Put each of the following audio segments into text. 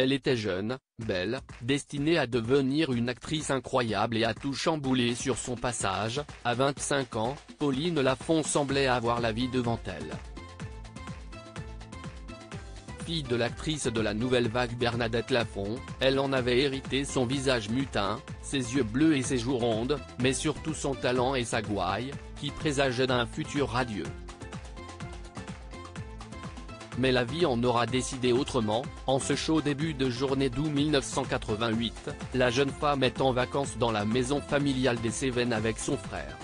Elle était jeune, belle, destinée à devenir une actrice incroyable et à tout chambouler sur son passage. À 25 ans, Pauline Lafont semblait avoir la vie devant elle. Fille de l'actrice de la nouvelle vague Bernadette Lafont, elle en avait hérité son visage mutin, ses yeux bleus et ses joues rondes, mais surtout son talent et sa gouaille, qui présageaient d'un futur radieux. Mais la vie en aura décidé autrement. En ce chaud début de journée d'août 1988, la jeune femme est en vacances dans la maison familiale des Cévennes avec son frère.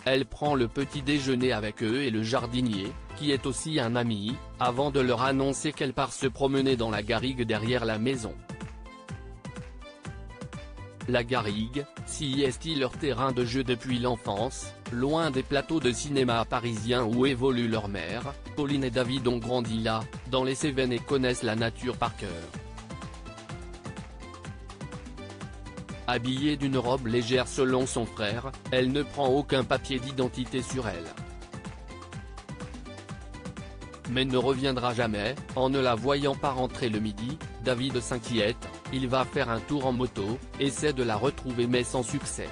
Elle prend le petit déjeuner avec eux et le jardinier, qui est aussi un ami, avant de leur annoncer qu'elle part se promener dans la garrigue derrière la maison. La garrigue, si est leur terrain de jeu depuis l'enfance, loin des plateaux de cinéma parisiens où évolue leur mère. Pauline et David ont grandi là, dans les Cévennes, et connaissent la nature par cœur. Habillée d'une robe légère selon son frère, elle ne prend aucun papier d'identité sur elle. Mais ne reviendra jamais. En ne la voyant pas rentrer le midi, David s'inquiète, il va faire un tour en moto, essaie de la retrouver mais sans succès.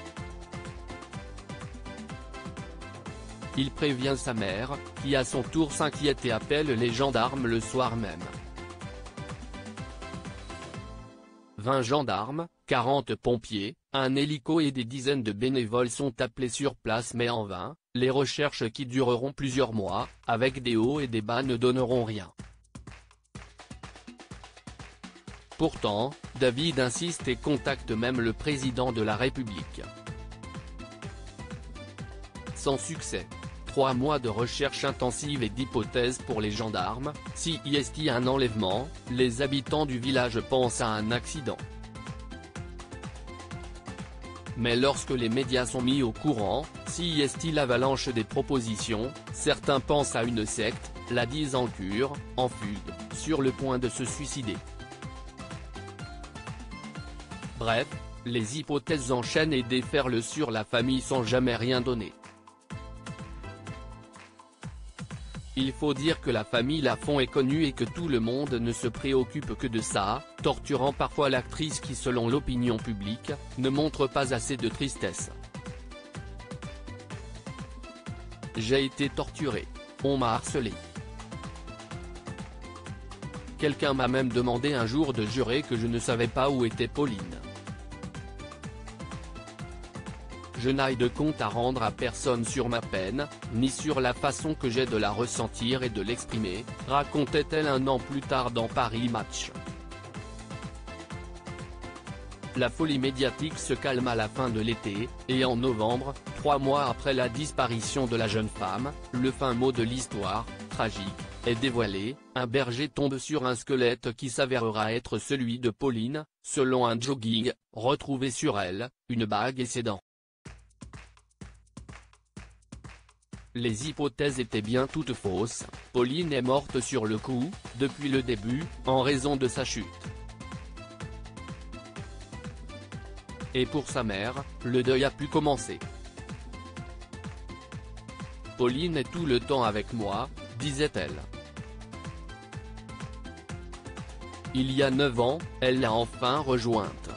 Il prévient sa mère, qui à son tour s'inquiète et appelle les gendarmes le soir même. 20 gendarmes, 40 pompiers, un hélico et des dizaines de bénévoles sont appelés sur place, mais en vain. Les recherches, qui dureront plusieurs mois, avec des hauts et des bas, ne donneront rien. Pourtant, David insiste et contacte même le président de la République. Sans succès. 3 mois de recherche intensive et d'hypothèses pour les gendarmes. Si il y a un enlèvement, les habitants du village pensent à un accident. Mais lorsque les médias sont mis au courant, si l'avalanche des propositions, certains pensent à une secte, la disent en cure, en fugue, sur le point de se suicider. Bref, les hypothèses enchaînent et déferlent sur la famille sans jamais rien donner. Il faut dire que la famille Lafont est connue et que tout le monde ne se préoccupe que de ça, torturant parfois l'actrice qui, selon l'opinion publique, ne montre pas assez de tristesse. J'ai été torturé. On m'a harcelé. Quelqu'un m'a même demandé un jour de jurer que je ne savais pas où était Pauline. Je n'ai de compte à rendre à personne sur ma peine, ni sur la façon que j'ai de la ressentir et de l'exprimer, racontait-elle un an plus tard dans Paris Match. La folie médiatique se calme à la fin de l'été, et en novembre, 3 mois après la disparition de la jeune femme, le fin mot de l'histoire, tragique, est dévoilé. Un berger tombe sur un squelette qui s'avérera être celui de Pauline, selon un jogging, retrouvé sur elle, une bague et ses dents. Les hypothèses étaient bien toutes fausses. Pauline est morte sur le coup, depuis le début, en raison de sa chute. Et pour sa mère, le deuil a pu commencer. Pauline est tout le temps avec moi, disait-elle. Il y a 9 ans, elle l'a enfin rejointe.